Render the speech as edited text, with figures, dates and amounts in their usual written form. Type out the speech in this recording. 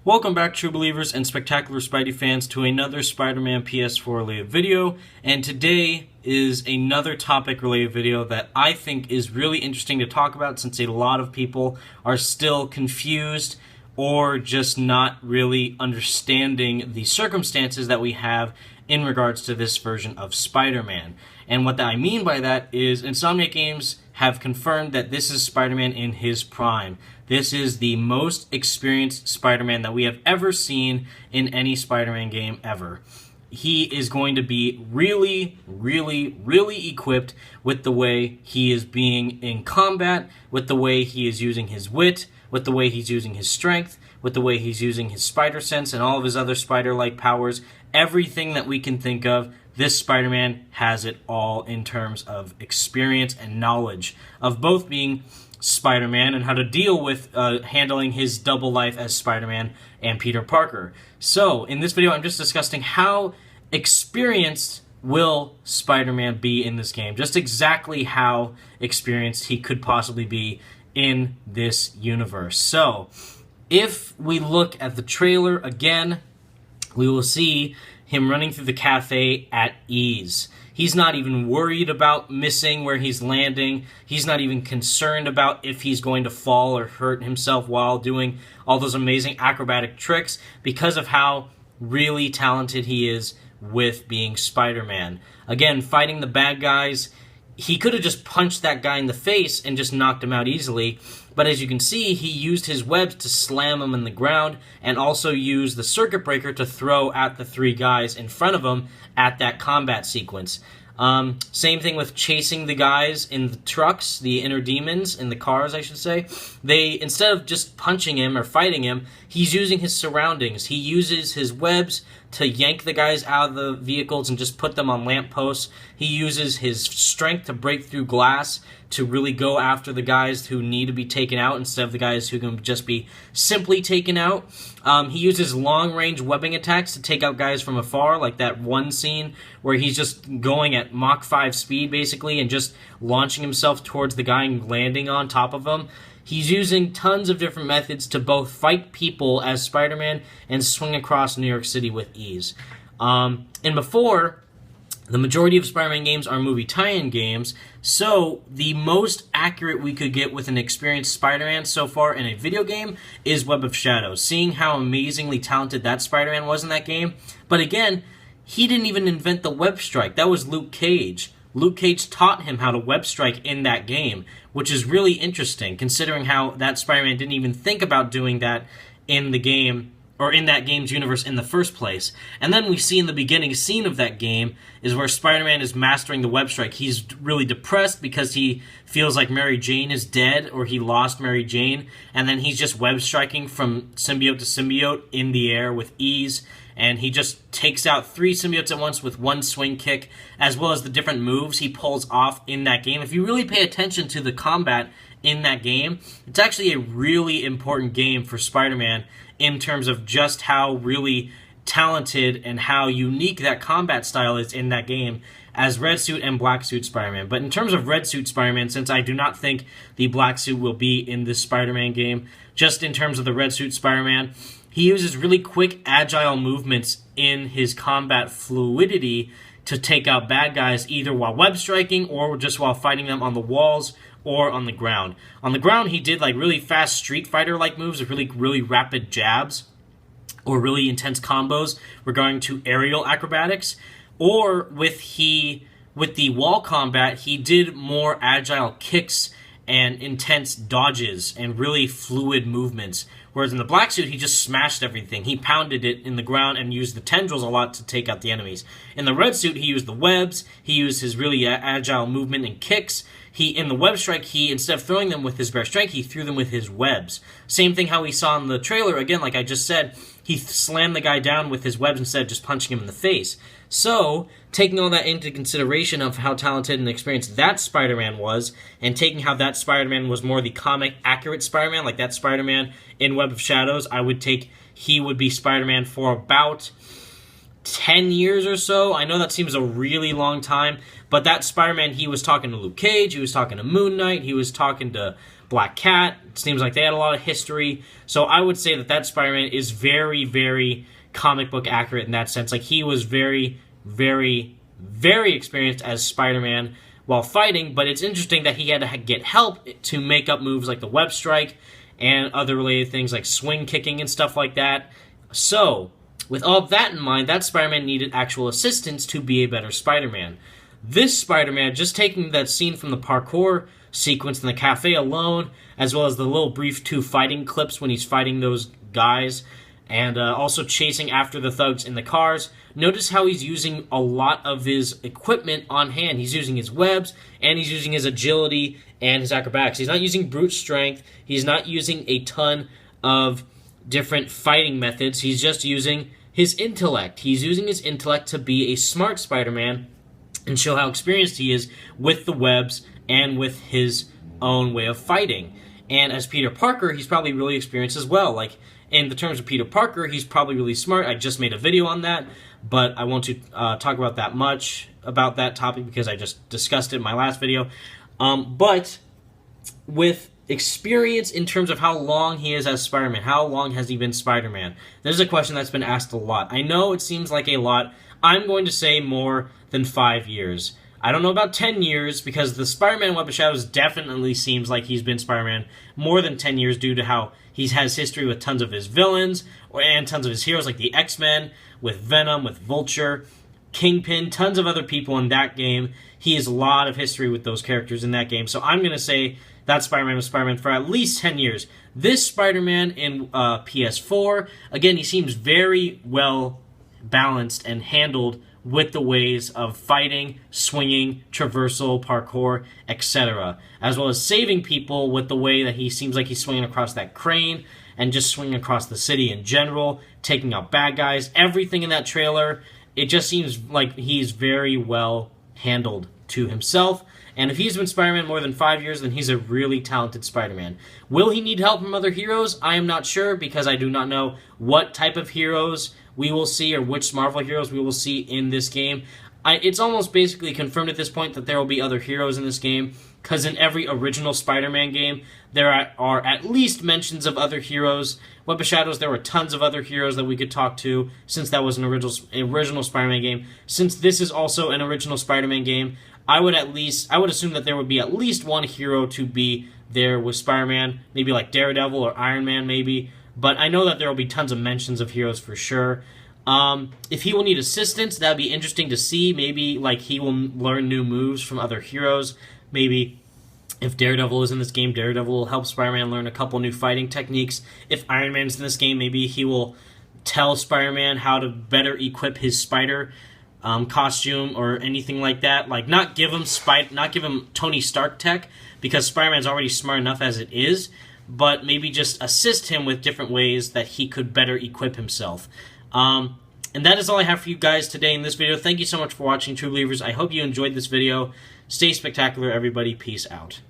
Welcome back, true believers and spectacular Spidey fans, to another Spider-Man PS4 related video. And today is another topic related video that I think is really interesting to talk about, since a lot of people are still confused or just not really understanding the circumstances that we have in regards to this version of Spider-Man. And what I mean by that is Insomniac Games have confirmed that this is Spider-Man in his prime. This is the most experienced Spider-Man that we have ever seen in any Spider-Man game ever. He is going to be really equipped with the way he is being in combat, with the way he is using his wit, with the way he's using his strength, with the way he's using his spider sense and all of his other spider-like powers. Everything that we can think of, this Spider-Man has it all in terms of experience and knowledge of both being Spider-Man and how to deal with handling his double life as Spider-Man and Peter Parker. So, in this video, I'm just discussing how experienced will Spider-Man be in this game. Just exactly how experienced he could possibly be in this universe. So, if we look at the trailer again, we will see him running through the cafe at ease. He's not even worried about missing where he's landing. He's not even concerned about if he's going to fall or hurt himself while doing all those amazing acrobatic tricks, because of how really talented he is with being Spider-Man. Again, fighting the bad guys, he could have just punched that guy in the face and just knocked him out easily, but as you can see, he used his webs to slam him in the ground and also used the circuit breaker to throw at the three guys in front of him at that combat sequence. Same thing with chasing the guys in the trucks, the inner demons, in the cars, I should say. Instead of just punching him or fighting him, he's using his surroundings. He uses his webs to yank the guys out of the vehicles and just put them on lampposts. He uses his strength to break through glass to really go after the guys who need to be taken out instead of the guys who can just be simply taken out. He uses long-range webbing attacks to take out guys from afar, like that one scene where he's just going at Mach 5 speed, basically, and just launching himself towards the guy and landing on top of him. He's using tons of different methods to both fight people as Spider-Man and swing across New York City with ease. And before, the majority of Spider-Man games are movie tie-in games, so the most accurate we could get with an experienced Spider-Man so far in a video game is Web of Shadows, seeing how amazingly talented that Spider-Man was in that game. But again, he didn't even invent the web strike. That was Luke Cage. Luke Cage taught him how to web strike in that game, which is really interesting, considering how that Spider-Man didn't even think about doing that in the game, or in that game's universe in the first place. And then we see in the beginning scene of that game is where Spider-Man is mastering the web strike. He's really depressed because he feels like Mary Jane is dead, or he lost Mary Jane, and then he's just web striking from symbiote to symbiote in the air with ease, and he just takes out 3 symbiotes at once with one swing kick, as well as the different moves he pulls off in that game. If you really pay attention to the combat in that game, it's actually a really important game for Spider-Man in terms of just how really talented and how unique that combat style is in that game as Red Suit and Black Suit Spider-Man. But in terms of Red Suit Spider-Man, since I do not think the Black Suit will be in this Spider-Man game, just in terms of the Red Suit Spider-Man, he uses really quick, agile movements in his combat fluidity to take out bad guys, either while web striking or just while fighting them on the walls or on the ground. On the ground, he did like really fast Street Fighter-like moves with really rapid jabs or really intense combos regarding to aerial acrobatics. Or with the wall combat, he did more agile kicks and intense dodges and really fluid movements. Whereas in the Black Suit, he just smashed everything. He pounded it in the ground and used the tendrils a lot to take out the enemies. In the Red Suit, he used the webs. He used his really agile movement and kicks. In the web strike, instead of throwing them with his bare strength, he threw them with his webs. Same thing how we saw in the trailer, again, like I just said, he slammed the guy down with his webs instead of just punching him in the face. So, taking all that into consideration of how talented and experienced that Spider-Man was, and taking how that Spider-Man was more the comic accurate Spider-Man, like that Spider-Man in Web of Shadows, I would take he would be Spider-Man for about 10 years or so. I know that seems a really long time, but that Spider-Man, he was talking to Luke Cage, he was talking to Moon Knight, he was talking to Black Cat. It seems like they had a lot of history. So I would say that Spider-Man is very, very comic book accurate in that sense. Like, he was very, very, very experienced as Spider-Man while fighting, but it's interesting that he had to get help to make up moves like the web strike and other related things like swing kicking and stuff like that. So, with all that in mind, that Spider-Man needed actual assistance to be a better Spider-Man. This Spider-Man, just taking that scene from the parkour sequence in the cafe alone, as well as the little brief 2 fighting clips when he's fighting those guys, and also chasing after the thugs in the cars. Notice how he's using a lot of his equipment on hand. He's using his webs, and he's using his agility and his acrobatics. He's not using brute strength. He's not using a ton of different fighting methods. He's just using his intellect. He's using his intellect to be a smart Spider-Man and show how experienced he is with the webs and with his own way of fighting. And as Peter Parker, he's probably really experienced as well. Like, in the terms of Peter Parker, he's probably really smart. I just made a video on that, but I won't talk about that much about that topic because I just discussed it in my last video. But with experience in terms of how long he is as Spider-Man, how long has he been Spider-Man? This is a question that's been asked a lot. I know it seems like a lot. I'm going to say more than 5 years. I don't know about 10 years, because the Spider-Man Web of Shadows definitely seems like he's been Spider-Man more than 10 years due to how he has history with tons of his villains and tons of his heroes, like the X-Men, with Venom, with Vulture, Kingpin, tons of other people in that game. He has a lot of history with those characters in that game. So I'm going to say that Spider-Man was Spider-Man for at least 10 years. This Spider-Man in PS4, again, he seems very well balanced and handled with the ways of fighting, swinging, traversal, parkour, etc. As well as saving people with the way that he seems like he's swinging across that crane and just swinging across the city in general, taking out bad guys. Everything in that trailer, it just seems like he's very well handled to himself. And if he's been Spider-Man more than 5 years, then he's a really talented Spider-Man. Will he need help from other heroes? I am not sure, because I do not know what type of heroes we will see or which Marvel heroes we will see in this game. It's almost basically confirmed at this point that there will be other heroes in this game, because in every original Spider-Man game, there are at least mentions of other heroes. Web of Shadows, there were tons of other heroes that we could talk to, since that was an original Spider-Man game. Since this is also an original Spider-Man game, I would assume that there would be at least one hero to be there with Spider-Man, maybe like Daredevil or Iron Man maybe, but I know that there will be tons of mentions of heroes for sure. If he will need assistance, that would be interesting to see. Maybe like he will learn new moves from other heroes. Maybe if Daredevil is in this game, Daredevil will help Spider-Man learn a couple new fighting techniques. If Iron Man's in this game, maybe he will tell Spider-Man how to better equip his spider costume or anything like that. Like, not give him Tony Stark tech, because Spider-Man's already smart enough as it is, but maybe just assist him with different ways that he could better equip himself. And that is all I have for you guys today in this video. Thank you so much for watching, True Believers. I hope you enjoyed this video. Stay spectacular, everybody. Peace out.